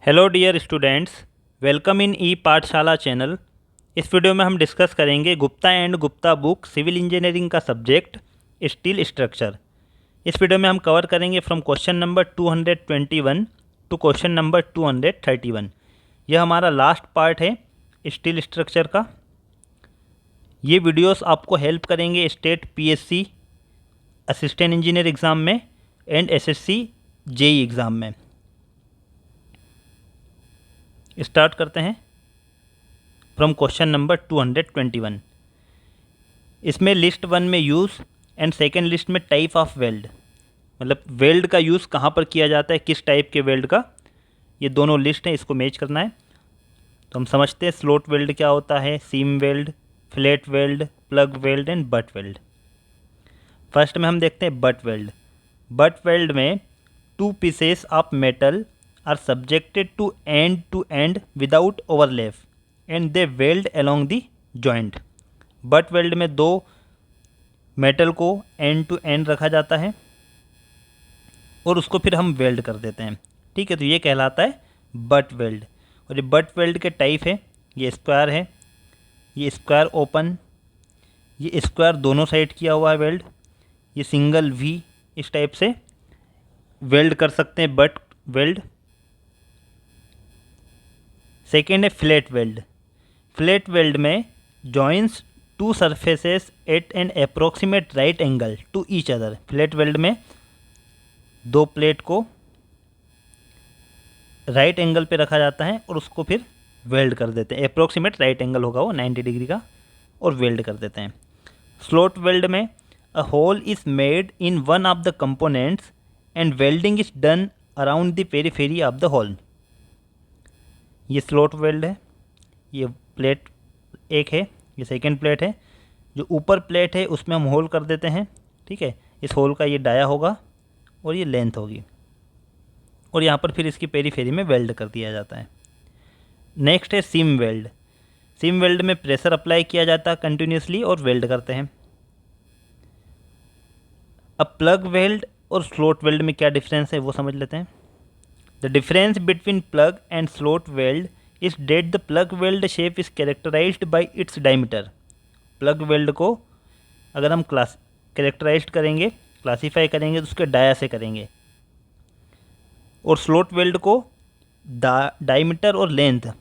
Hello dear students, welcome in E Pathshala channel. इस video में हम डिस्कस करेंगे Gupta and Gupta book civil engineering का सब्जेक्ट स्टील स्ट्रक्चर। इस वीडियो में हम कवर करेंगे from question number 221 to question number 231। यह हमारा लास्ट पार्ट है स्टील स्ट्रक्चर का। ये वीडियोस आपको हेल्प करेंगे state PSC assistant engineer exam में एंड एसएससी जेई एग्ज़ाम में। स्टार्ट करते हैं फ्रॉम क्वेश्चन नंबर 221। इसमें लिस्ट 1 में यूज़ एंड सेकेंड लिस्ट में टाइप ऑफ वेल्ड, मतलब वेल्ड का यूज़ कहाँ पर किया जाता है, किस टाइप के वेल्ड का, ये दोनों लिस्ट हैं, इसको मैच करना है। तो हम समझते हैं स्लोट वेल्ड क्या होता है, seam weld, flat weld, plug weld and butt weld. First में हम देखते हैं बट वेल्ड। बट वेल्ड में two pieces of metal are subjected to end without overlap and they weld along the joint। But weld में दो metal को and to and रखा जाता है और उसको फिर हम वेल्ड कर देते हैं। ठीक है, तो ये कहलाता है बट वेल्ड। और ये बट वेल्ड के टाइप है, ये स्क्वायर है, ये स्क्वायर ओपन, ये स्क्वायर दोनों साइड किया हुआ है वेल्ड, ये सिंगल वी, इस टाइप से वेल्ड कर सकते हैं बट वेल्ड। सेकेंड है फ्लैट वेल्ड। फ्लैट वेल्ड में joins two surfaces at an approximate right angle to each other. Flat weld में दो प्लेट को राइट एंगल पे रखा जाता है और उसको फिर वेल्ड कर देते हैं। अप्रोक्सीमेट राइट एंगल होगा वो 90 डिग्री का, और वेल्ड कर देते हैं। स्लोट वेल्ड में a hole is made in one of the components and welding is done around the periphery of the hole. ये स्लोट वेल्ड है, ये प्लेट एक है, ये सेकंड प्लेट है। जो ऊपर प्लेट है उसमें हम होल कर देते हैं। ठीक है, इस होल का ये डाया होगा और ये लेंथ होगी, और यहाँ पर फिर इसकी पेरीफेरी में वेल्ड कर दिया जाता है। नेक्स्ट है सीम वेल्ड। सीम वेल्ड में प्रेशर अप्लाई किया जाता है कंटिन्यूसली और वेल्ड करते हैं। अब प्लग वेल्ड और स्लोट वेल्ड में क्या डिफरेंस है वो समझ लेते हैं। The difference between plug and slot weld is that the plug weld shape is characterized by its diameter। Plug weld को अगर हम कैरेक्टराइज्ड करेंगे, क्लासीफाई करेंगे, तो उसके डाया से करेंगे, और स्लोट वेल्ड को डायमीटर और लेंथ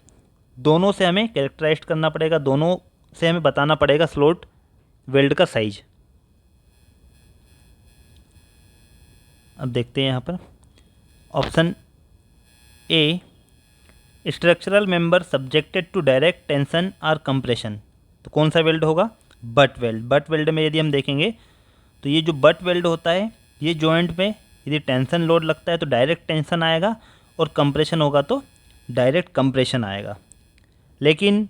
दोनों से हमें कैरेक्टराइज्ड करना पड़ेगा, दोनों से हमें बताना पड़ेगा स्लोट वेल्ड का साइज। अब देखते हैं यहाँ पर option A, structural member subjected to direct tension और कंप्रेशन। तो कौन सा वेल्ड होगा? But weld. बट वेल्ड में यदि हम देखेंगे तो ये जो बट वेल्ड होता है, ये जॉइंट में यदि टेंशन लोड लगता है तो डायरेक्ट टेंशन आएगा, और कंप्रेशन होगा तो डायरेक्ट कंप्रेशन आएगा। लेकिन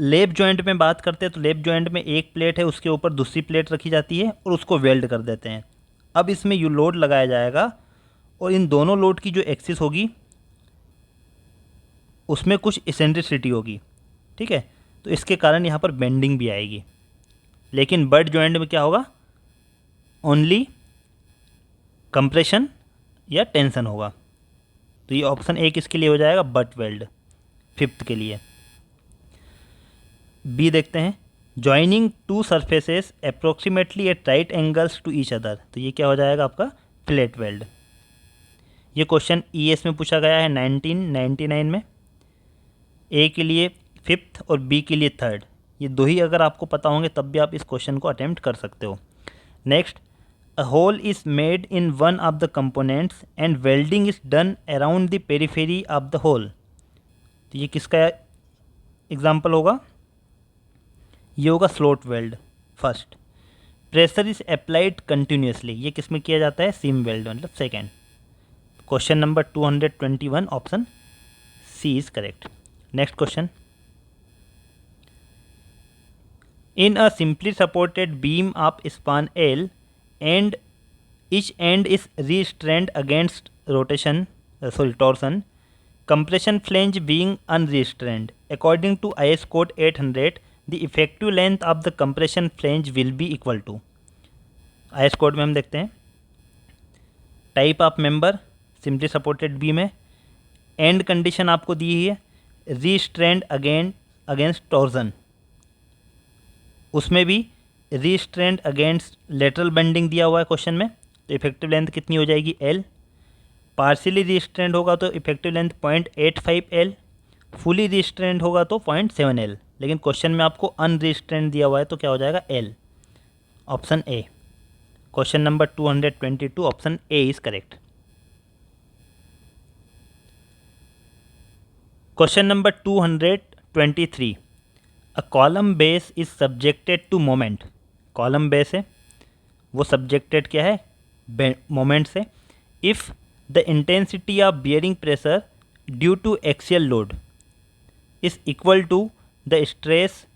लेप जॉइंट में बात करते हैं तो लेप जॉइंट में एक प्लेट है, उसके ऊपर दूसरी प्लेट रखी जाती है और उसको वेल्ड कर देते हैं। अब इसमें यू लोड लगाया जाएगा और इन दोनों लोड की जो एक्सिस होगी उसमें कुछ इसेंट्रिसिटी होगी। ठीक है, तो इसके कारण यहाँ पर बेंडिंग भी आएगी। लेकिन बट जॉइंट में क्या होगा? ओनली कंप्रेशन या टेंशन होगा। तो ये ऑप्शन ए किसके लिए हो जाएगा? बट वेल्ड, फिफ्थ के लिए। बी देखते हैं, joining two surfaces approximately at right angles to each other. तो ये क्या हो जाएगा आपका? Flat weld. ये क्वेश्चन ईएस में पूछा गया है 1999 में। ए के लिए फिफ्थ और बी के लिए थर्ड। ये दो ही अगर आपको पता होंगे तब भी आप इस क्वेश्चन को अटेम्प्ट कर सकते हो। Next, a hole is made in one of the components and welding is done around the periphery of the hole. तो ये किसका एग्जाम्पल होगा? ये होगा slot weld. First, pressure is applied continuously. ये किस में किया जाता है? सीम वेल्ड, मतलब second. Question number 221 option C is correct. Next question. In a simply supported beam of span L and each end is restrained against torsion, compression flange being unrestrained. According to IS code 800, the effective length of the compression flange will be equal to। IS code में हम देखते हैं type of member simply supported beam है, and condition आपको दी है रीस्ट्रेंड against torsion, उसमें भी रीस्ट्रेंड against lateral bending दिया हुआ है क्वेश्चन में, तो इफेक्टिव लेंथ कितनी हो जाएगी L। पार्शियली रीस्ट्रेंड होगा तो इफेक्टिव लेंथ 0.85 L, फुली रीस्ट्रेंड होगा तो 0.7 L, लेकिन क्वेश्चन में आपको अनरीस्ट्रेंड दिया हुआ है तो क्या हो जाएगा L, option A. Question number 222 option A is correct. Question number 223, a column base is subjected to moment, column base है वो सब्जेक्टेड क्या है मोमेंट से, if the intensity of bearing pressure due to axial load is equal to the stress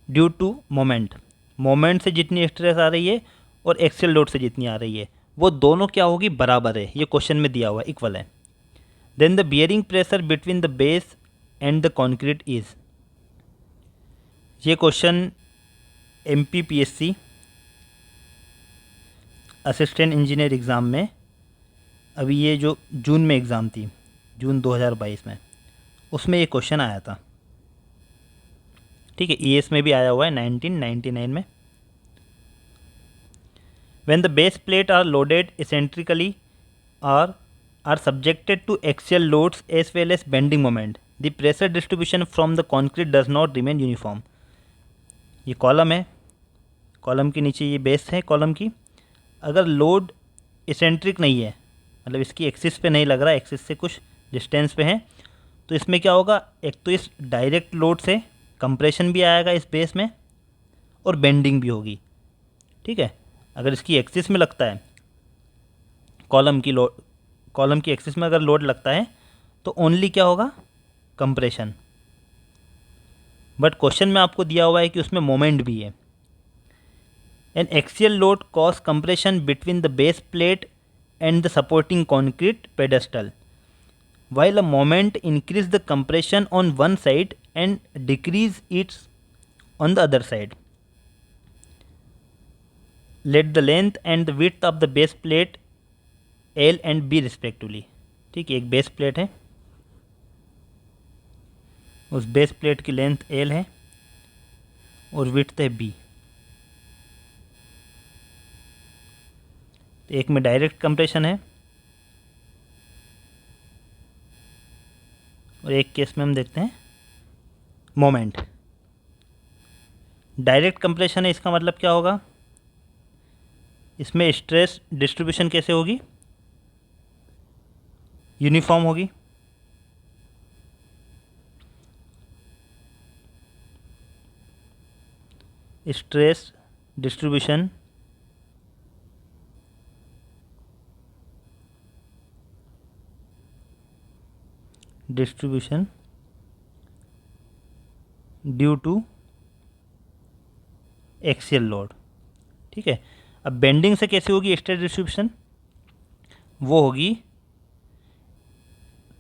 due to moment, moment से जितनी stress आ रही है और एक्सियल लोड से जितनी आ रही है वो दोनों क्या होगी, बराबर है, ये क्वेश्चन में दिया हुआ है, इक्वल है। Then the bearing pressure between the base and the concrete is, ये question MPPSC assistant engineer exam में, अभी ये जो जून में एग्ज़ाम थी, जून 2022 में, उसमें ये क्वेश्चन आया था, ठीक है। ES में भी आया हुआ है 1999 में। When the base plate are loaded eccentrically are subjected to axial loads as well as bending moment, the pressure distribution from the concrete does not remain uniform. ये कॉलम है, कॉलम के नीचे ये बेस है कॉलम की, अगर load eccentric नहीं है, मतलब इसकी एक्सिस पे नहीं लग रहा है, एक्सिस से कुछ डिस्टेंस पे है, तो इसमें क्या होगा, एक तो इस डायरेक्ट लोड से कंप्रेशन भी आएगा इस बेस में और बेंडिंग भी होगी, ठीक है। अगर इसकी एक्सिस में लगता है कॉलम की एक्सिस में अगर लोड लगता है तो ओनली क्या होगा, कंप्रेशन। बट क्वेश्चन में आपको दिया हुआ है कि उसमें मोमेंट भी है। N axial load cause compression between the base plate and the supporting concrete pedestal, while a moment increase the compression on one side and decrease it on the other side. Let the length and the width of the base plate L and B respectively, ठीक है, एक base plate है, उस base plate की length L है और width है B, एक में डायरेक्ट कंप्रेशन है और एक केस में हम देखते हैं मोमेंट। डायरेक्ट कंप्रेशन है, इसका मतलब क्या होगा, इसमें स्ट्रेस डिस्ट्रीब्यूशन कैसे होगी, यूनिफॉर्म होगी। Stress distribution due to axial load, ठीक है। अब बेंडिंग से कैसे होगी स्ट्रेस डिस्ट्रीब्यूशन, वो होगी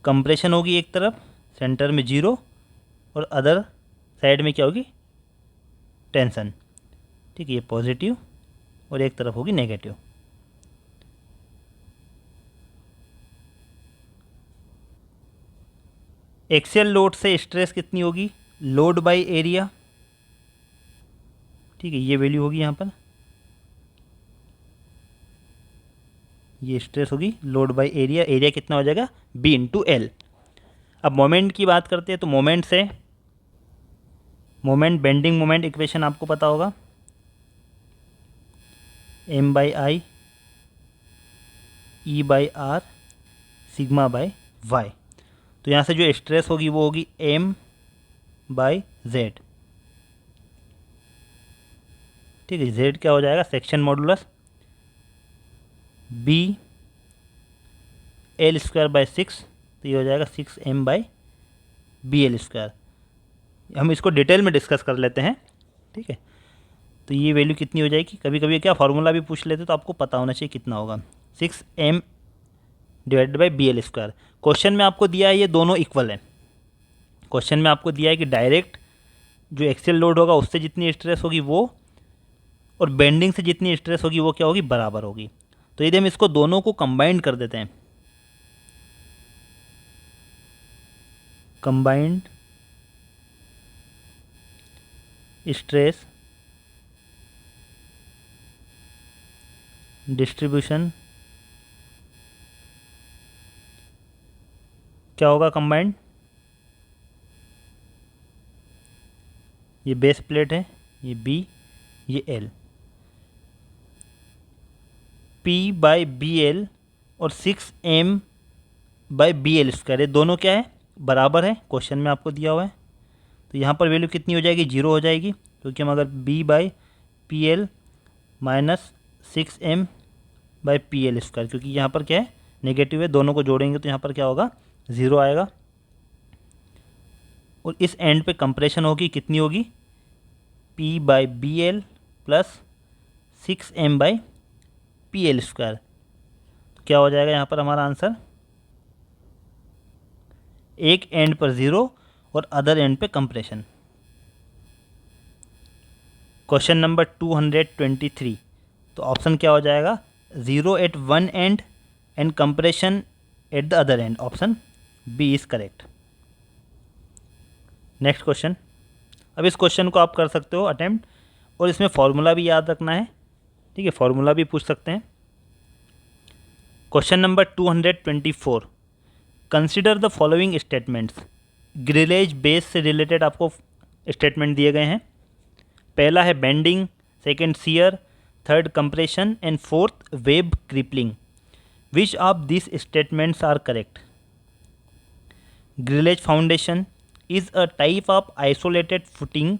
कंप्रेशन होगी एक तरफ, सेंटर में 0 और अदर साइड में क्या होगी, टेंशन, ठीक है, ये पॉजिटिव और एक तरफ होगी नेगेटिव। एक्सियल लोड से स्ट्रेस कितनी होगी, लोड बाय एरिया, ठीक है, ये वैल्यू होगी यहाँ पर, ये स्ट्रेस होगी लोड बाय एरिया, एरिया कितना हो जाएगा B इंटू L। अब मोमेंट की बात करते हैं तो मोमेंट से, मोमेंट बेंडिंग मोमेंट इक्वेशन आपको पता होगा, M/I E/R sigma bye Y, तो यहाँ से जो स्ट्रेस होगी वो होगी M/Z, ठीक है। Z क्या हो जाएगा, सेक्शन मॉडुलस B L²/6, तो ये हो जाएगा 6M/BL²। हम इसको डिटेल में डिस्कस कर लेते हैं, ठीक है। तो ये वैल्यू कितनी हो जाएगी, कभी कभी क्या फार्मूला भी पूछ लेते तो आपको पता होना चाहिए कितना होगा, 6M/BL²। क्वेश्चन में आपको दिया है ये दोनों इक्वल है, क्वेश्चन में आपको दिया है कि डायरेक्ट जो एक्सियल लोड होगा उससे जितनी स्ट्रेस होगी वो, और बेंडिंग से जितनी स्ट्रेस होगी वो क्या होगी, बराबर होगी। तो यदि हम इसको दोनों को कंबाइंड कर देते हैं कंबाइंड स्ट्रेस डिस्ट्रीब्यूशन क्या होगा कंबाइंड? ये बेस प्लेट है, ये बी, ये L, P by B L और 6m by B L square, ये दोनों क्या है? बराबर है, क्वेश्चन में आपको दिया हुआ है। तो यहाँ पर वैल्यू कितनी हो जाएगी? 0 हो जाएगी, क्योंकि हम अगर b by P L minus 6m by P L square, क्योंकि यहाँ पर क्या है? नेगेटिव है, दोनों को जोड़ेंगे तो यहाँ पर क्या होगा? 0 आएगा। और इस एंड पे कंप्रेशन होगी, कितनी होगी? p by B L plus 6m by P L square. तो क्या हो जाएगा यहाँ पर हमारा आंसर? एक एंड पर 0 और अदर एंड पे कंप्रेशन। क्वेश्चन नंबर 223, तो ऑप्शन क्या हो जाएगा? 0 at one end and compression at the other end, option B is correct. Next question. अब इस क्वेश्चन को आप कर सकते हो अटेम्प्ट, और इसमें फॉर्मूला भी याद रखना है, ठीक है? फॉर्मूला भी पूछ सकते हैं। Question number 224, consider the following statements. Grillage base से रिलेटेड आपको स्टेटमेंट दिए गए हैं। पहला है bending, second shear, third compression and fourth web crippling. Which of this statements are correct? Grillage foundation is a type of isolated footing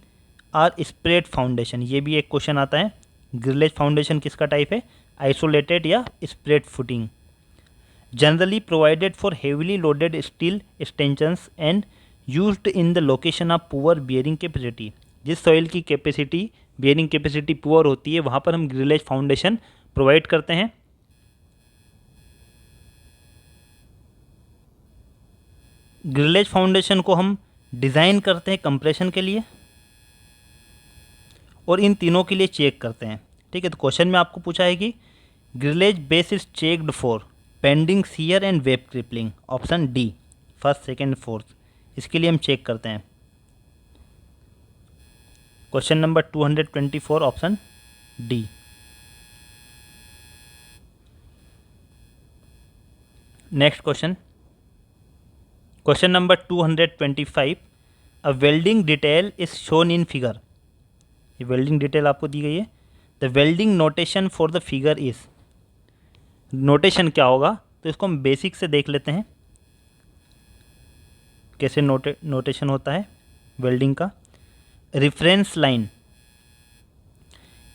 or spread foundation. ये भी एक क्वेश्चन आता है। ग्रिलेज फाउंडेशन किसका टाइप है? आइसोलेटेड या spread footing. Generally provided for heavily loaded steel स्टेंशंस and used in the location of poor bearing capacity. जिस soil की कैपेसिटी, बियरिंग कैपेसिटी पुअर होती है, वहाँ पर हम ग्रिलेज फाउंडेशन प्रोवाइड करते हैं। ग्रिलेज फाउंडेशन को हम डिज़ाइन करते हैं कंप्रेशन के लिए, और इन तीनों के लिए चेक करते हैं, ठीक है? तो क्वेश्चन में आपको पूछा है कि grillage base is checked for bending, shear and web crippling, option D, first, second, fourth. इसके लिए हम चेक करते हैं। Question number 224, option D. Next question, question number 225, a welding detail is shown in figure. ये welding detail आपको दी गई है। The welding notation for the figure is, notation क्या होगा? तो इसको हम बेसिक से देख लेते हैं कैसे नोटेशन होता है वेल्डिंग का। Reference line,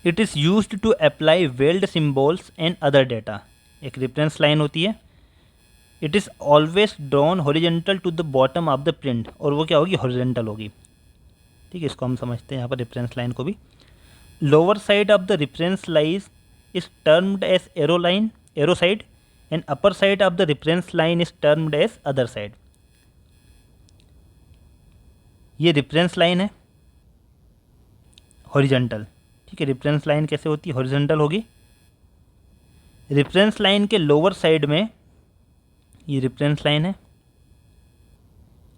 it is used to apply weld symbols and other data. एक रेफरेंस लाइन होती है। It is always drawn horizontal to the bottom of the print, और वो क्या होगी? हॉरिजेंटल होगी, ठीक है? इसको हम समझते हैं यहाँ पर रेफरेंस लाइन को भी। Lower side of the reference line is termed as arrow line, arrow side, and upper side of the reference line is termed as other side. ये रेफरेंस लाइन है हॉरिजेंटल, ठीक है? रेफरेंस लाइन कैसे होती है? Horizontal होगी। Reference line के lower side में ये रेफरेंस लाइन है,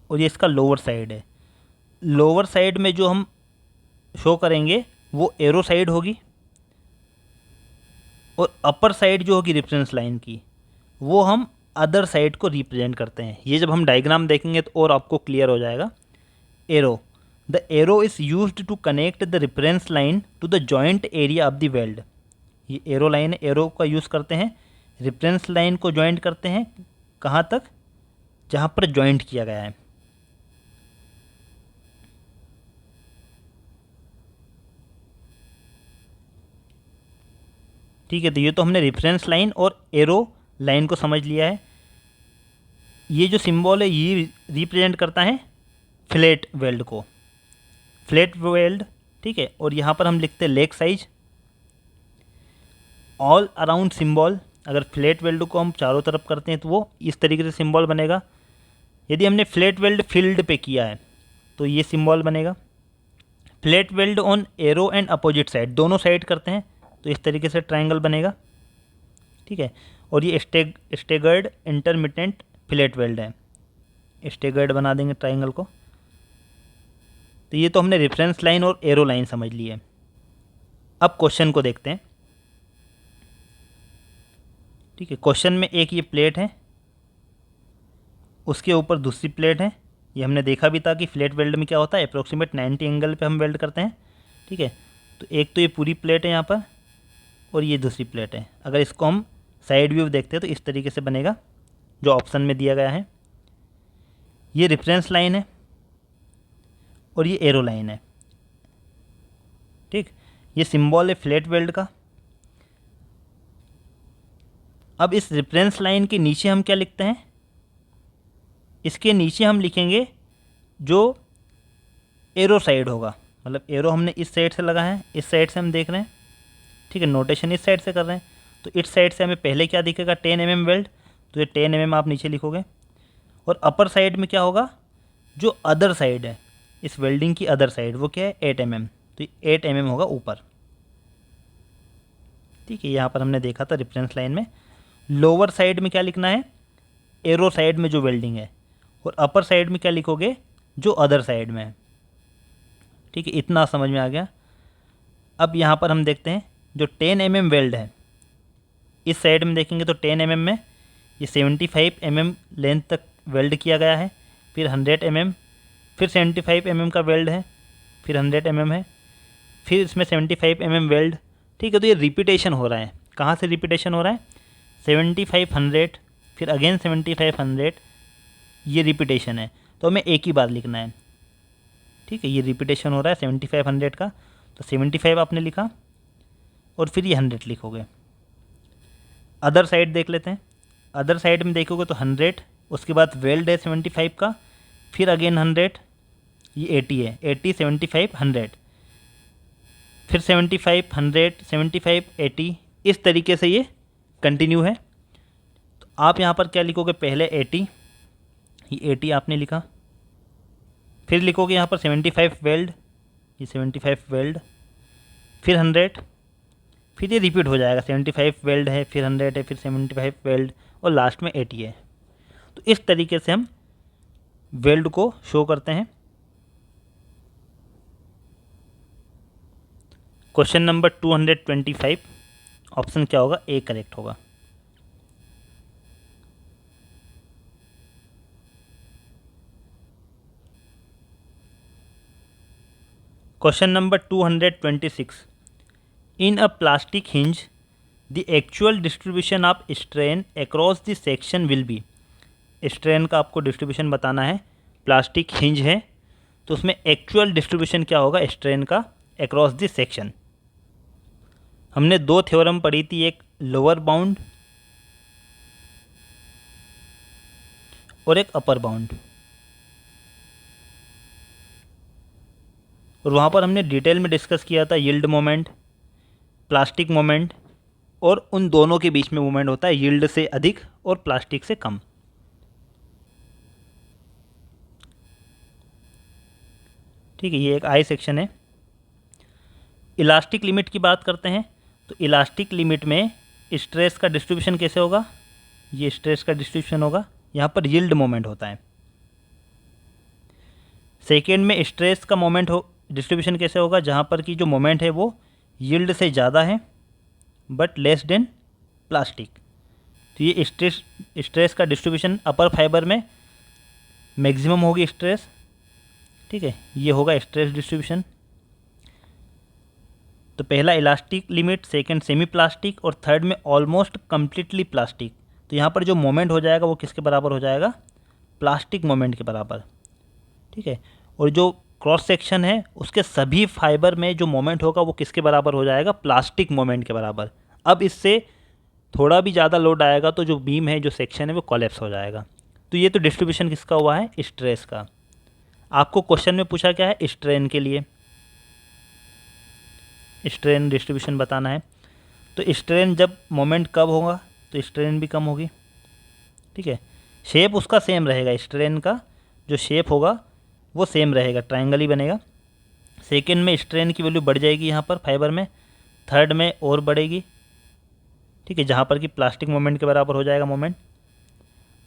और ये इसका लोअर साइड है। लोअर साइड में जो हम शो करेंगे वो एरो साइड होगी, और अपर साइड जो होगी रेफरेंस लाइन की, वो हम अदर साइड को रिप्रेजेंट करते हैं। ये जब हम डायग्राम देखेंगे तो और आपको क्लियर हो जाएगा। Arrow, the arrow is used to connect the reference line to the joint area of the weld. ये एरो लाइन है, एरो का यूज़ करते हैं, रेफरेंस लाइन को जॉइंट करते हैं कहाँ तक? जहाँ पर जॉइंट किया गया है। ठीक है, तो ये तो हमने रेफरेंस लाइन और एरो लाइन को समझ लिया है। ये जो सिंबल है ये रिप्रेजेंट करता है फ्लैट वेल्ड को, फ्लैट वेल्ड, ठीक है? और यहाँ पर हम लिखते हैं leg size. All around symbol, अगर फ्लैट वेल्ड को हम चारों तरफ करते हैं तो वो इस तरीके से सिंबल बनेगा। यदि हमने फ्लैट वेल्ड फील्ड पे किया है तो ये सिंबल बनेगा। Flat weld on arrow and opposite side, दोनों साइड करते हैं तो इस तरीके से ट्रायंगल बनेगा, ठीक है? और ये स्टेगर्ड इंटरमिटेंट फ्लैट वेल्ड है। स्टेगर्ड बना देंगे ट्राइंगल को। तो ये तो हमने रेफरेंस लाइन और एरो लाइन समझ ली है। अब क्वेश्चन को देखते हैं। ठीक है, क्वेश्चन में एक ये प्लेट है, उसके ऊपर दूसरी प्लेट है। ये हमने देखा भी था कि फ्लैट वेल्ड में क्या होता है, अप्रोक्सीमेट 90 एंगल पे हम वेल्ड करते हैं। ठीक है, तो एक तो ये पूरी प्लेट है यहाँ पर और ये दूसरी प्लेट है। अगर इसको हम साइड व्यू देखते हैं तो इस तरीके से बनेगा जो ऑप्शन में दिया गया है। ये रेफरेंस लाइन है और ये एरो लाइन है। ठीक, ये सिंबल है फ्लैट वेल्ड का। अब इस रेफरेंस लाइन के नीचे हम क्या लिखते हैं, इसके नीचे हम लिखेंगे जो एरो साइड होगा, मतलब एरो हमने इस साइड से लगा है, इस साइड से हम देख रहे हैं। ठीक है, नोटेशन इस साइड से कर रहे हैं, तो इस साइड से हमें पहले क्या दिखेगा, 10 mm वेल्ड, तो ये 10 mm आप नीचे लिखोगे। और अपर साइड में क्या होगा, जो अदर साइड है इस वेल्डिंग की अदर साइड, वो क्या है 8 mm, तो 8 mm होगा ऊपर। ठीक है, यहाँ पर हमने देखा था रेफरेंस लाइन में। लोअर साइड में क्या लिखना है, एरो साइड में जो वेल्डिंग है, और अपर साइड में क्या लिखोगे, जो अदर साइड में है। ठीक है, इतना समझ में आ गया। अब यहाँ पर हम देखते हैं जो 10 mm वेल्ड है, इस साइड में देखेंगे तो 10 mm में ये 75 mm लेंथ तक वेल्ड किया गया है, फिर 100 mm, फिर 75 mm का वेल्ड है, फिर 100 mm है, फिर इसमें 75 mm वेल्ड। ठीक है, तो ये रिपीटेशन हो रहा है। कहाँ से रिपीटेशन हो रहा है, 75 100, फिर अगेन 75 100, ये रिपीटेशन है, तो हमें एक ही बार लिखना है। ठीक है, ये रिपीटेशन हो रहा है 75 100 का, तो 75 आपने लिखा और फिर ये 100 लिखोगे। अदर साइड देख लेते हैं। अदर साइड में देखोगे तो 100, उसके बाद वेल्ड है 75 का, फिर अगेन 100, ये 80 है, 80 75 100, फिर 75 100 75 80, इस तरीके से ये कंटिन्यू है। तो आप यहाँ पर क्या लिखोगे, पहले 80, ये 80 आपने लिखा, फिर लिखोगे यहाँ पर 75 वेल्ड, ये 75 वेल्ड, फिर 100, फिर ये रिपीट हो जाएगा, 75 वेल्ड है, फिर 100 है, फिर 75 वेल्ड, और लास्ट में 80 है। तो इस तरीके से हम वेल्ड को शो करते हैं। क्वेश्चन नंबर 225, ऑप्शन क्या होगा, ए करेक्ट होगा। Question number 226, in a plastic hinge the actual distribution of strain across the section will be. Strain का आपको डिस्ट्रीब्यूशन बताना है। प्लास्टिक हिंज है तो उसमें एक्चुअल डिस्ट्रीब्यूशन क्या होगा स्ट्रेन का अक्रॉस द सेक्शन। हमने दो थ्योरम पढ़ी थी, एक लोअर बाउंड और एक अपर बाउंड, और वहाँ पर हमने डिटेल में डिस्कस किया था यील्ड मोमेंट, प्लास्टिक मोमेंट, और उन दोनों के बीच में मूवमेंट होता है यील्ड से अधिक और प्लास्टिक से कम। ठीक है, ये एक आई सेक्शन है। इलास्टिक लिमिट की बात करते हैं तो इलास्टिक लिमिट में स्ट्रेस का डिस्ट्रीब्यूशन कैसे होगा, ये स्ट्रेस का डिस्ट्रीब्यूशन होगा, यहाँ पर यील्ड मोमेंट होता है। सेकेंड में स्ट्रेस का मोमेंट हो डिस्ट्रीब्यूशन कैसे होगा, जहाँ पर कि जो मोमेंट है वो यील्ड से ज़्यादा है बट लेस देन प्लास्टिक। तो ये स्ट्रेस का डिस्ट्रीब्यूशन अपर फाइबर में मैक्सिमम होगी स्ट्रेस। ठीक है, ये होगा स्ट्रेस डिस्ट्रीब्यूशन। तो पहला elastic limit, second semi plastic, और थर्ड में ऑलमोस्ट कम्प्लीटली प्लास्टिक। तो यहाँ पर जो मोमेंट हो जाएगा वो किसके बराबर हो जाएगा, प्लास्टिक मोमेंट के बराबर। ठीक है, और जो क्रॉस सेक्शन है उसके सभी फाइबर में जो मोमेंट होगा वो किसके बराबर हो जाएगा, प्लास्टिक मोमेंट के बराबर। अब इससे थोड़ा भी ज़्यादा लोड आएगा तो जो बीम है, जो सेक्शन है, वो कोलैप्स हो जाएगा। तो ये तो डिस्ट्रीब्यूशन किसका हुआ है, स्ट्रेस का। आपको क्वेश्चन में पूछा क्या है, स्ट्रेन के लिए स्ट्रेन डिस्ट्रीब्यूशन बताना है। तो स्ट्रेन जब मोमेंट कब होगा तो स्ट्रेन भी कम होगी। ठीक है, शेप उसका सेम रहेगा, स्ट्रेन का जो शेप होगा वो सेम रहेगा, ट्रायंगल ही बनेगा। सेकेंड में स्ट्रेन की वैल्यू बढ़ जाएगी यहाँ पर फाइबर में, थर्ड में और बढ़ेगी। ठीक है, जहाँ पर कि प्लास्टिक मोमेंट के बराबर हो जाएगा मोमेंट।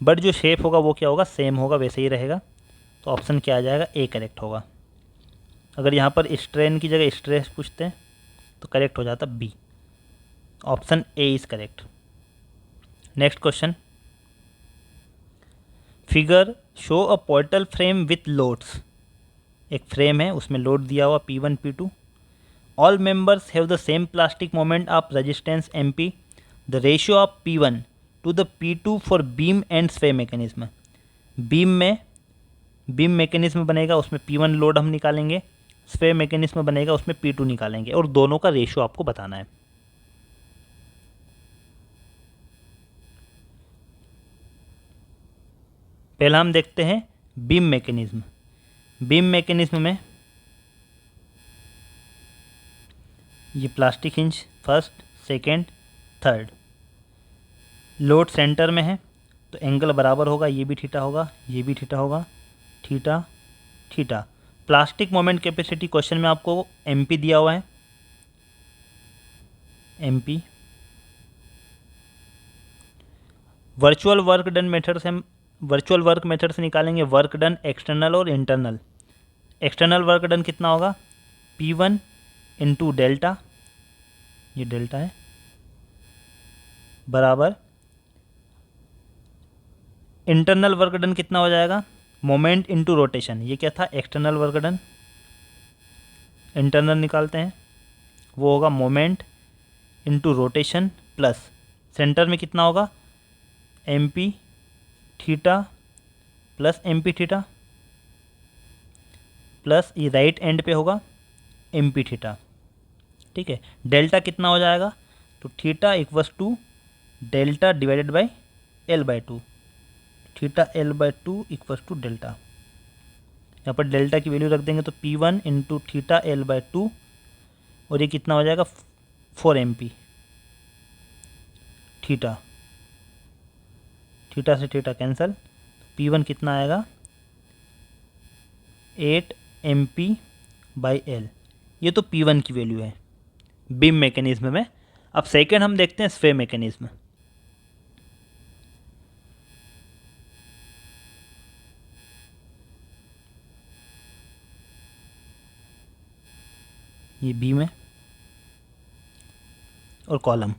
बट जो शेप होगा वो क्या होगा, सेम होगा, वैसे ही रहेगा। तो ऑप्शन क्या आ जाएगा, ए करेक्ट होगा। अगर यहाँ पर स्ट्रेन की जगह स्ट्रेस पूछते हैं तो करेक्ट हो जाता B, option A is correct. Next question, figure show a portal frame with loads. एक फ्रेम है, उसमें लोड दिया हुआ P1 P2। All members have the same plastic moment of resistance MP। The ratio of P1 to the P2 for beam and sway mechanism. Beam mechanism बनेगा, उसमें P1 load हम निकालेंगे, स्वे मैकेनिज्म बनेगा, उसमें P2 निकालेंगे, और दोनों का रेशियो आपको बताना है। पहला हम देखते हैं बीम मैकेनिज्म। बीम मैकेनिज्म में ये plastic hinge first, second, third, load centre में है तो एंगल बराबर होगा, ये भी थीटा होगा, ये भी थीटा होगा, theta theta. Plastic moment capacity question में आपको MP दिया हुआ है, MP। Virtual work done method से हम वर्चुअल वर्क मेथड से निकालेंगे वर्क डन एक्सटर्नल और इंटरनल। एक्सटर्नल वर्क डन कितना होगा, P1 इंटू डेल्टा, ये डेल्टा है, बराबर इंटरनल वर्क डन कितना हो जाएगा, मोमेंट इंटू रोटेशन। ये क्या था, एक्सटर्नल वर्क डन, इंटरनल निकालते हैं, वो होगा moment into rotation plus centre में कितना होगा, MP theta plus MP theta, plus ये राइट एंड पे होगा MP थीटा। ठीक है, डेल्टा कितना हो जाएगा, तो theta equals to delta divided by L/2, theta L/2 equals to delta. यहाँ पर डेल्टा की वैल्यू रख देंगे तो P1 इंटू थीटा L/2, और ये कितना हो जाएगा 4 MP थीटा, थीटा से थीटा कैंसल, P1 कितना आएगा 8 MP/L। ये तो P1 की वैल्यू है बीम मैकेनिज्म में। अब सेकेंड हम देखते हैं स्वे मैकेनिज्म। ये बीम है और कॉलम,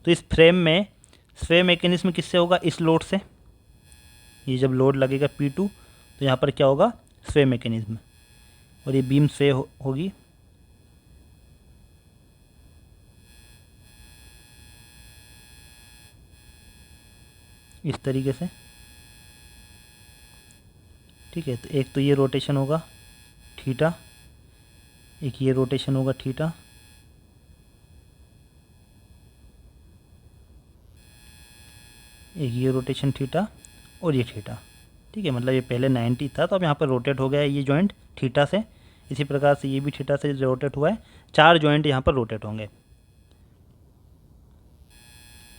तो इस फ्रेम में स्वे मैकेनिज्म किससे होगा, इस लोड से। ये जब लोड लगेगा P2 तो यहाँ पर क्या होगा, स्वे मैकेनिज्म, और ये बीम स्वे होगी। इस तरीके से, ठीक है। तो एक तो ये रोटेशन होगा थीटा, एक ये रोटेशन होगा थीटा, एक ये रोटेशन थीटा, और ये थीटा। ठीक है, मतलब ये पहले 90 था तो अब यहाँ पर रोटेट हो गया है ये जॉइंट थीटा से। इसी प्रकार से ये भी थीटा से रोटेट हुआ है, 4 जॉइंट यहाँ पर रोटेट होंगे।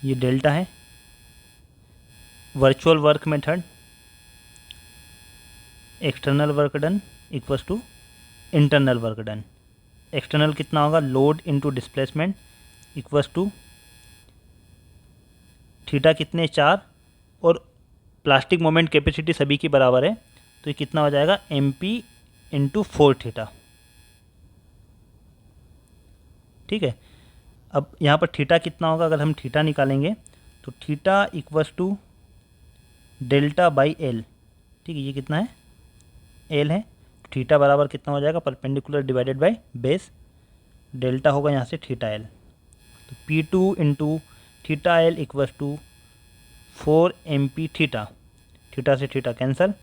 ये डेल्टा है, virtual work method, external work done equals to internal work done. External कितना होगा, load into displacement equals to theta कितने 4, और प्लास्टिक मोमेंट कैपेसिटी सभी की बराबर है तो ये कितना हो जाएगा MP इंटू 4 थीटा। ठीक है, अब यहाँ पर थीटा कितना होगा, अगर हम थीटा निकालेंगे तो theta equals to delta by L। ठीक है, ये कितना है, L है, थीटा बराबर कितना हो जाएगा, perpendicular divided by base, delta होगा यहाँ से थीटा L। तो P2 into theta L equals to 4 MP theta, theta से थीटा कैंसल,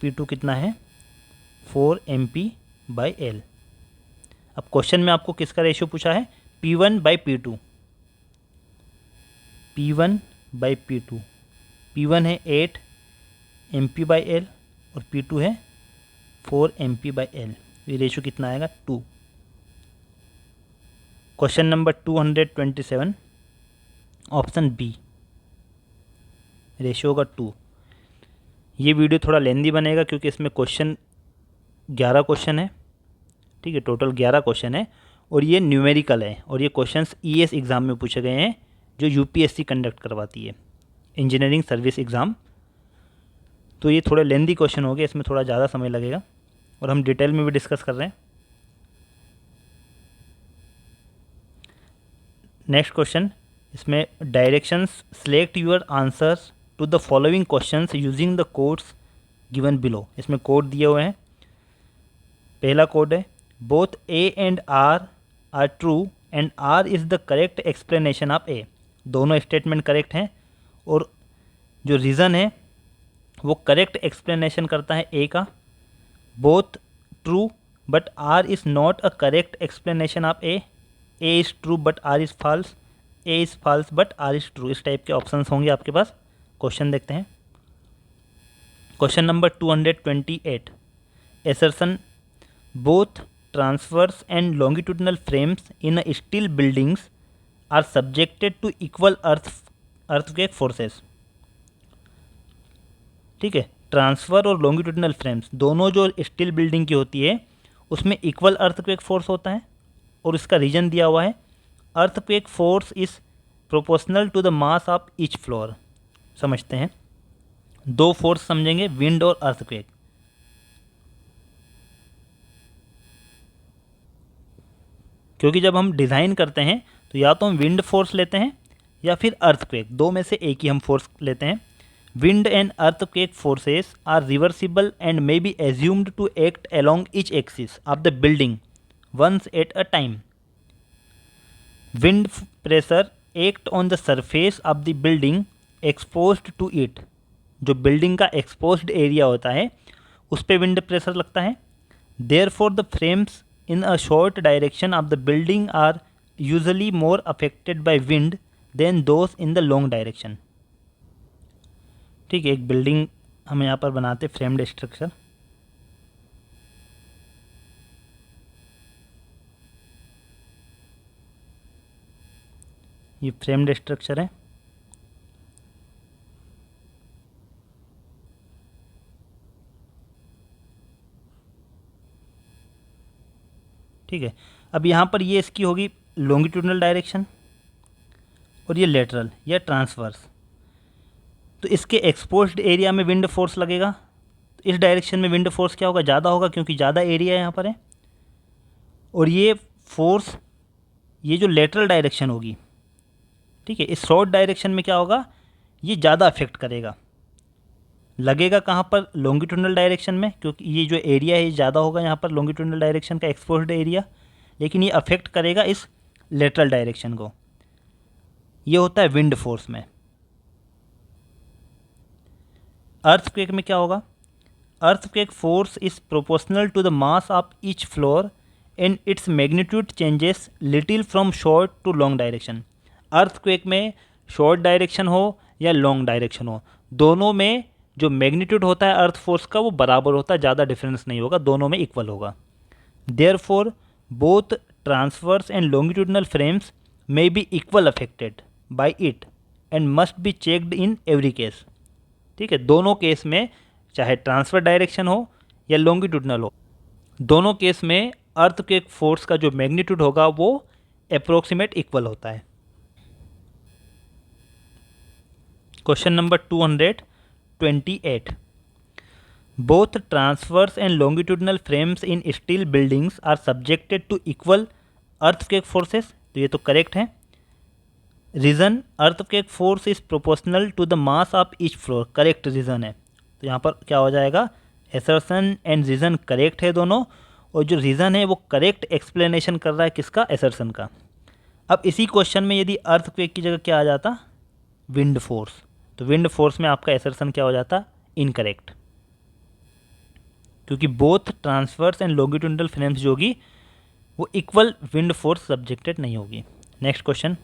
P2 कितना है 4 MP/L। अब क्वेश्चन में आपको किसका रेशियो पूछा है, P1/P2, P1/P2, P1 है 8 MP/L और P2 है 4 MP/L। ये रेशियो कितना आएगा 2। Question number 227, option B, ratio होगा 2। ये वीडियो थोड़ा लेंदी बनेगा क्योंकि इसमें क्वेश्चन 11 क्वेश्चन है। ठीक है, टोटल 11 क्वेश्चन है और ये न्यूमेरिकल है, और ये क्वेश्चंस ES एग्ज़ाम में पूछे गए हैं जो UPSC कंडक्ट करवाती है। Engineering service exam. तो ये थोड़े लेंदी क्वेश्चन हो गए, इसमें थोड़ा ज़्यादा समय लगेगा और हम डिटेल में भी डिस्कस कर रहे हैं। नेक्स्ट क्वेश्चन, इसमें directions, select your answers to the following questions using the codes given below. इसमें कोड दिए हुए हैं। पहला कोड है, both A and R are true and R is the correct explanation of A. दोनों statement correct हैं और जो रीज़न है वो करेक्ट एक्सप्लेनेशन करता है ए का। Both true but R is not a correct explanation of A is true but R is false, A is false but R is true. इस टाइप के ऑप्शंस होंगे आपके पास। क्वेश्चन देखते हैं। Question number 228, assertion, both transverse and longitudinal frames in a steel buildings are subjected to equal earthquake forces। ठीक है, transfer और लॉन्गिट्यूडनल फ्रेम्स दोनों जो स्टील बिल्डिंग की होती है उसमें इक्वल अर्थक्वेक फोर्स होता है और इसका रीजन दिया हुआ है, earthquake force is proportional to the mass of each floor. समझते हैं, दो फोर्स समझेंगे, विंड और अर्थक्वेक। क्योंकि जब हम डिज़ाइन करते हैं तो या तो हम विंड फोर्स लेते हैं या फिर अर्थक्वेक, दो में से एक ही हम फोर्स लेते हैं। Wind and earthquake forces are reversible and may be assumed to act along each axis of the building once at a time. Wind pressure act on the surface of the building exposed to it. जो building का exposed area होता है उस पर wind pressure लगता है। Therefore the frames in a short direction of the building are usually more affected by wind than those in the long direction। ठीक है, एक बिल्डिंग हम यहाँ पर बनाते फ्रेम्ड स्ट्रक्चर। ये फ्रेम्ड स्ट्रक्चर है। ठीक है, अब यहाँ पर ये इसकी होगी लॉन्गिट्यूडनल डायरेक्शन और ये लेटरल या ट्रांसवर्स। तो इसके एक्सपोज्ड एरिया में विंड फोर्स लगेगा, तो इस डायरेक्शन में विंड फोर्स क्या होगा, ज़्यादा होगा क्योंकि ज़्यादा एरिया यहाँ पर है। और ये फोर्स, ये जो लेटरल डायरेक्शन होगी, ठीक है, इस शॉर्ट डायरेक्शन में क्या होगा, ये ज़्यादा अफेक्ट करेगा। लगेगा कहाँ पर, लॉन्गिट्यूडनल डायरेक्शन में, क्योंकि ये जो एरिया है ये ज़्यादा होगा यहाँ पर लॉन्गिट्यूडनल डायरेक्शन का एक्सपोज्ड एरिया, लेकिन ये अफेक्ट करेगा इस लेटरल डायरेक्शन को। ये होता है विंड फोर्स में। अर्थक्वेक में क्या होगा, earthquake force is proportional to the mass of each floor and its magnitude changes little from short to long direction. Earthquake में शॉर्ट डायरेक्शन हो या लॉन्ग डायरेक्शन हो, दोनों में जो मैग्नीट्यूड होता है अर्थ फोर्स का वो बराबर होता है, ज़्यादा डिफरेंस नहीं होगा, दोनों में इक्वल होगा। Therefore both transverse and longitudinal frames may be equal affected by it and must be checked in every case। ठीक है, दोनों केस में चाहे ट्रांसफर डायरेक्शन हो या लॉन्गिट्यूडनल हो, दोनों केस में अर्थक्वेक फोर्स का जो मैग्नीट्यूड होगा वो अप्रोक्सीमेट इक्वल होता है। Question number 228, both transverse and longitudinal frames in steel buildings are subjected to equal earthquake forces। तो ये तो करेक्ट है। Reason, earthquake force is proportional to the mass of each floor, correct reason है। तो यहाँ पर क्या हो जाएगा, एसर्शन एंड रीज़न करेक्ट है दोनों, और जो रीज़न है वो करेक्ट एक्सप्लेनेशन कर रहा है किसका, एसर्शन का। अब इसी क्वेश्चन में यदि अर्थक्वेक की जगह क्या आ जाता, विंड फोर्स, तो विंड फोर्स में आपका एसर्शन क्या हो जाता, इनकरेक्ट, क्योंकि both transverse and longitudinal frames जो होगी वो इक्वल विंड फोर्स सब्जेक्टेड नहीं होगी। Next question,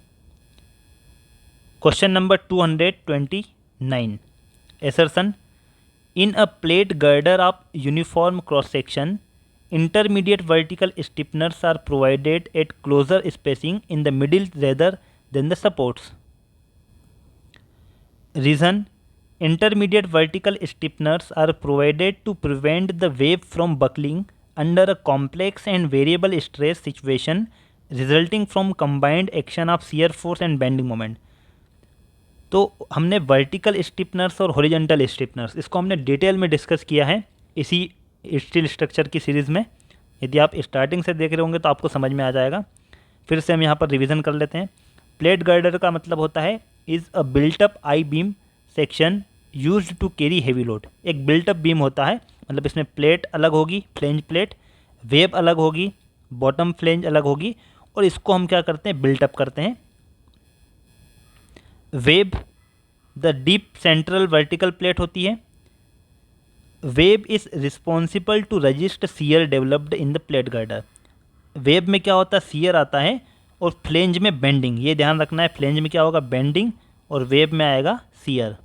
question number 229, assertion, in a plate girder of uniform cross section intermediate vertical stiffeners are provided at closer spacing in the middle rather than the supports. Reason, intermediate vertical stiffeners are provided to prevent the wave from buckling under a complex and variable stress situation resulting from combined action of shear force and bending moment। तो हमने vertical स्टिफनर्स और horizontal स्टिफनर्स इसको हमने detail में discuss किया है इसी steel structure की सीरीज़ में। यदि आप स्टार्टिंग से देख रहे होंगे तो आपको समझ में आ जाएगा। फिर से हम यहाँ पर रिवीजन कर लेते हैं। प्लेट गर्डर का मतलब होता है is a built up I beam section used to carry heavy load. एक बिल्ट अप बीम होता है, मतलब इसमें प्लेट अलग होगी, फ्लेंज प्लेट, वेब अलग होगी, बॉटम फ्लेंज अलग होगी, और इसको हम क्या करते हैं, बिल्ट अप करते हैं। Web the deep central vertical plate होती है। Web is responsible to resist shear developed in the plate girder. Web में क्या होता है, सीयर आता है, और फ्लेंज में बेंडिंग। ये ध्यान रखना है, फ्लेंज में क्या होगा, बेंडिंग, और वेब में आएगा सीयर।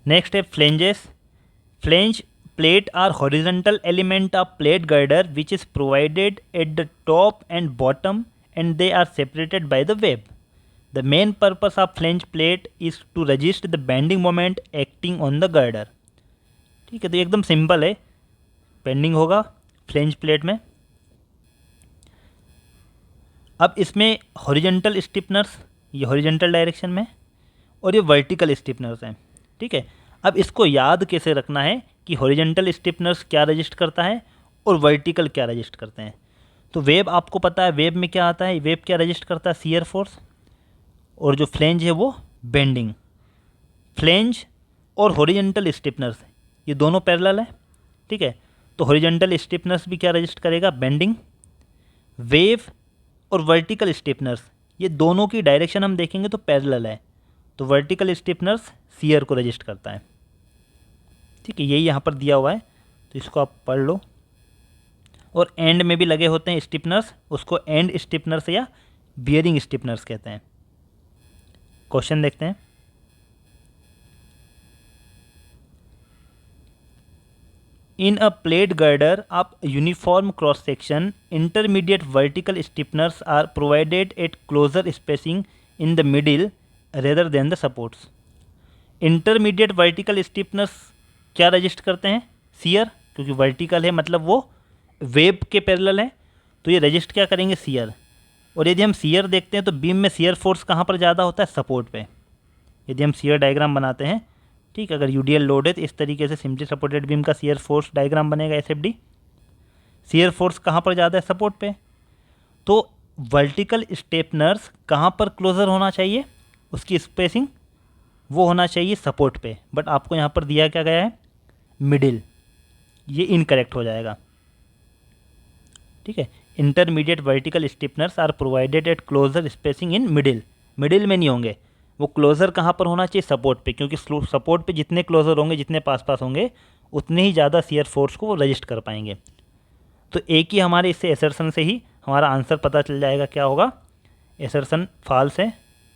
नेक्स्ट है flanges. Flange plate are horizontal element of plate girder which is provided at the top and bottom and they are separated by the web. The main purpose of flange plate is to resist the bending moment acting on the girder. ठीक है, तो एकदम simple है, bending होगा flange plate में। अब इसमें horizontal स्टिफनर्स, ये हॉरिजॉन्टल डायरेक्शन में, और ये वर्टिकल स्टिफनर्स हैं। ठीक है, अब इसको याद कैसे रखना है कि हॉरिजॉन्टल स्टिफनर्स क्या रजिस्ट करता है और वर्टिकल क्या रजिस्ट करते हैं। तो वेब आपको पता है, वेब में क्या आता है, वेब क्या रजिस्ट करता है, सीयर फोर्स, और जो फ्लेंज है वो बेंडिंग। फ्लेंज और हॉरिजॉन्टल स्टिफनर्स ये दोनों पैरेलल है। ठीक है, तो हॉरिजॉन्टल स्टिफनर्स भी क्या रजिस्ट करेगा, बेंडिंग। वेव और वर्टिकल स्टिफनर्स ये दोनों की डायरेक्शन हम देखेंगे तो पैरेलल है, तो वर्टिकल स्टिफनर्स सीयर को रजिस्ट करता है। ठीक है, यही यहाँ पर दिया हुआ है, तो इसको आप पढ़ लो। और एंड में भी लगे होते हैं स्टिफनर्स, उसको एंड स्टिफनर्स या बियरिंग स्टिफनर्स कहते हैं। क्वेश्चन देखते हैं। In a plate girder of uniform cross section intermediate vertical stiffeners are provided at closer spacing in the middle rather than the supports. Intermediate vertical stiffeners क्या रजिस्ट करते हैं, सीयर, क्योंकि vertical है मतलब वो वेब के पैरेलल है, तो ये रजिस्ट क्या करेंगे, सीयर। और यदि हम सीयर देखते हैं तो बीम में सीयर फोर्स कहाँ पर ज़्यादा होता है, सपोर्ट पे। यदि हम सीयर डायग्राम बनाते हैं, ठीक, अगर यूडीएल लोड है तो इस तरीके से सिंपली सपोर्टेड बीम का सीयर फोर्स डायग्राम बनेगा, एसएफडी। सीयर फोर्स कहाँ पर ज़्यादा है, सपोर्ट पे। तो वर्टिकल स्टिफनर्स कहाँ पर क्लोजर होना चाहिए, उसकी स्पेसिंग वो होना चाहिए सपोर्ट पे, बट आपको यहाँ पर दिया क्या गया है, मिडिल, ये इनकरेक्ट हो जाएगा। ठीक है, intermediate vertical stiffeners are provided at closer spacing in middle. Middle में नहीं होंगे, वो क्लोजर कहाँ पर होना चाहिए, सपोर्ट पे, क्योंकि सपोर्ट पे जितने क्लोजर होंगे, जितने पास पास होंगे, उतने ही ज़्यादा सीयर फोर्स को वो रजिस्ट कर पाएंगे। तो एक ही हमारे इससे एसर्शन से ही हमारा आंसर पता चल जाएगा, क्या होगा, एसर्शन फॉल्स है,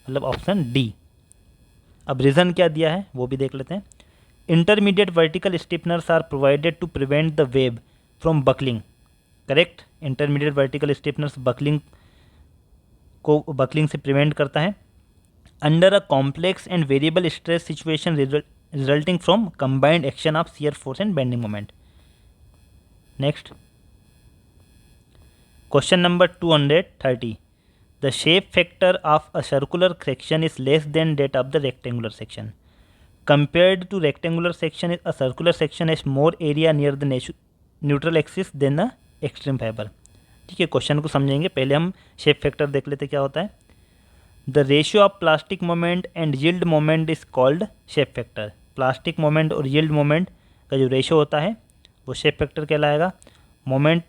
मतलब ऑप्शन डी। अब रीज़न क्या दिया है वो भी देख लेते हैं। Intermediate vertical stiffeners are provided to prevent the web from buckling. Correct, intermediate vertical stiffeners buckling से प्रिवेंट करता है। Under a complex and variable stress situation resulting from combined action of shear force and bending moment. Next question number 230। The shape factor of a circular section is less than that of the rectangular section. Compared to rectangular section, a circular section has more area near the neutral axis than the extreme fiber. ठीक है, question को समझेंगे, पहले हम shape factor देख लेते क्या होता है। The ratio of plastic moment and yield moment is called shape factor. Plastic moment और यील्ड मोमेंट का जो रेशियो होता है वो शेप फैक्टर कहलाएगा। मोमेंट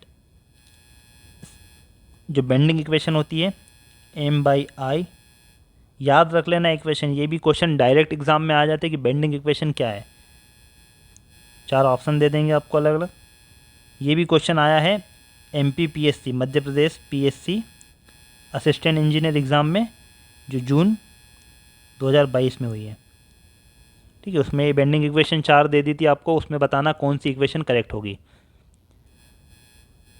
जो बेंडिंग इक्वेशन होती है m/i, याद रख लेना इक्वेशन, ये भी क्वेश्चन डायरेक्ट एग्जाम में आ जाते हैं कि बेंडिंग इक्वेशन क्या है। 4 ऑप्शन दे देंगे आपको अलग अलग। ये भी क्वेश्चन आया है MPPSC, Madhya Pradesh PSC assistant engineer exam में, जो जून 2022 में हुई है। ठीक है, उसमें बेंडिंग इक्वेशन 4 दे दी थी आपको, उसमें बताना कौन सी इक्वेशन करेक्ट होगी।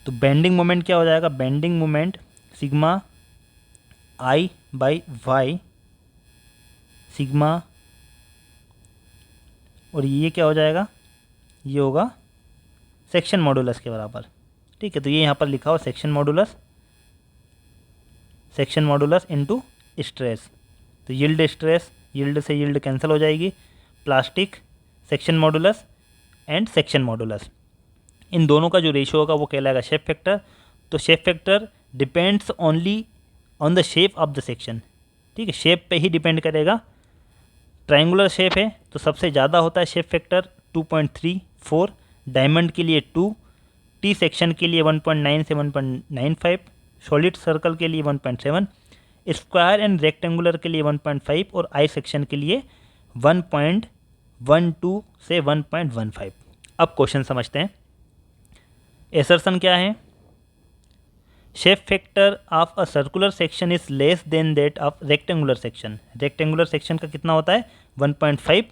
तो बेंडिंग मोमेंट क्या हो जाएगा, bending moment sigma I/y sigma, और ये क्या हो जाएगा, ये होगा सेक्शन मॉडुलस के बराबर। ठीक है, तो ये यहाँ पर लिखा हो सेक्शन मॉडुलस इनटू स्ट्रेस। तो यील्ड स्ट्रेस, यील्ड से यील्ड कैंसिल हो जाएगी, plastic, section modulus and section modulus, इन दोनों का जो रेशियो होगा वो कहलाएगा शेप फैक्टर। तो shape factor depends only on the shape of the section, ठीक है, शेप पे ही डिपेंड करेगा। ट्रायंगुलर शेप है तो सबसे ज़्यादा होता है शेप फैक्टर 2.34, डायमंड के लिए 2, टी सेक्शन के लिए 1.9 से 1.95, सॉलिड सर्कल के लिए 1.7, स्क्वायर एंड रेक्टेंगुलर के लिए 1.5 और आई सेक्शन के लिए 1.12 से 1.15। अब क्वेश्चन समझते हैं। एसर्शन क्या है? Shape factor of a circular section is less than that of rectangular section. Rectangular section का कितना होता है? 1.5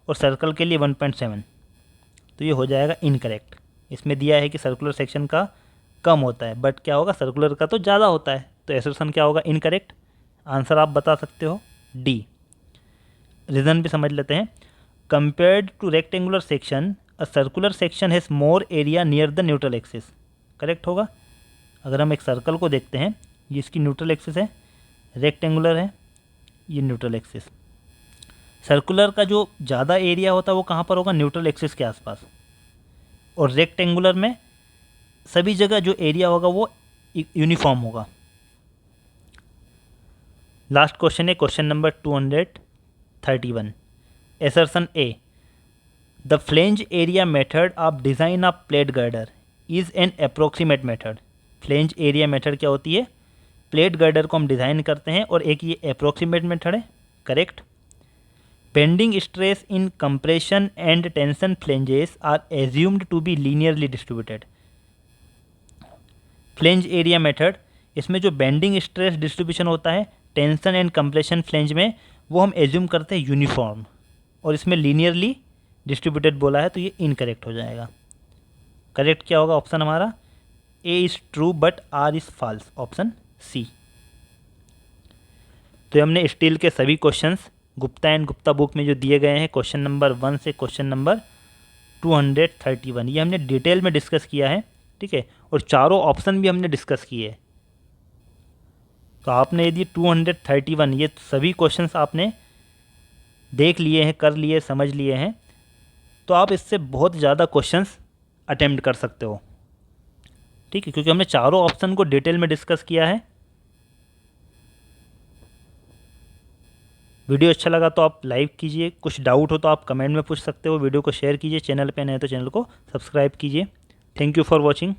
और सर्कल के लिए 1.7। तो ये हो जाएगा इनकरेक्ट। इसमें दिया है कि सर्कुलर सेक्शन का कम होता है, बट क्या होगा, सर्कुलर का तो ज़्यादा होता है। तो एसर्शन क्या होगा? इनकरेक्ट। आंसर आप बता सकते हो डी। रीज़न भी समझ लेते हैं। Compared two rectangular section a circular section has more area near the neutral axis. Correct होगा। अगर हम एक सर्कल को देखते हैं, ये इसकी न्यूट्रल एक्सिस है, रेक्टेंगुलर है, ये न्यूट्रल एक्सिस। सर्कुलर का जो ज़्यादा एरिया होता है वो कहाँ पर होगा? न्यूट्रल एक्सिस के आसपास। और रेक्टेंगुलर में सभी जगह जो एरिया होगा वो यूनिफॉर्म होगा। लास्ट क्वेश्चन है question number 231। Assertion A, the flange area method of design of plate girder is an approximate method. Flange area method क्या होती है? प्लेट गर्डर को हम डिज़ाइन करते हैं और एक ये अप्रोक्सीमेट मेथड है। Correct. Bending stress in compression and tension flanges are assumed to be linearly distributed. Flange area method, इसमें जो बेंडिंग स्ट्रेस डिस्ट्रीब्यूशन होता है टेंशन एंड कंप्रेशन फ्लेंज में, वो हम एज्यूम करते हैं यूनिफॉर्म, और इसमें लीनियरली डिस्ट्रीब्यूटेड बोला है, तो ये इनकरेक्ट हो जाएगा। करेक्ट क्या होगा? ऑप्शन हमारा A is true but R is false, option C. तो हमने स्टील के सभी questions Gupta and Gupta book में जो दिए गए हैं, क्वेश्चन नंबर 1 से क्वेश्चन नंबर 231, ये हमने डिटेल में डिस्कस किया है, ठीक है। और चारों ऑप्शन भी हमने डिस्कस किए। तो आपने यदि 231 ये सभी क्वेश्चंस आपने देख लिए हैं, कर लिए, समझ लिए हैं, तो आप इससे बहुत ज़्यादा क्वेश्चंस अटेम्प्ट कर सकते हो, ठीक है, क्योंकि हमने चारों ऑप्शन को डिटेल में डिस्कस किया है। वीडियो अच्छा लगा तो आप लाइक कीजिए, कुछ डाउट हो तो आप कमेंट में पूछ सकते हो, वीडियो को शेयर कीजिए, चैनल पे नए तो चैनल को सब्सक्राइब कीजिए। Thank you for watching.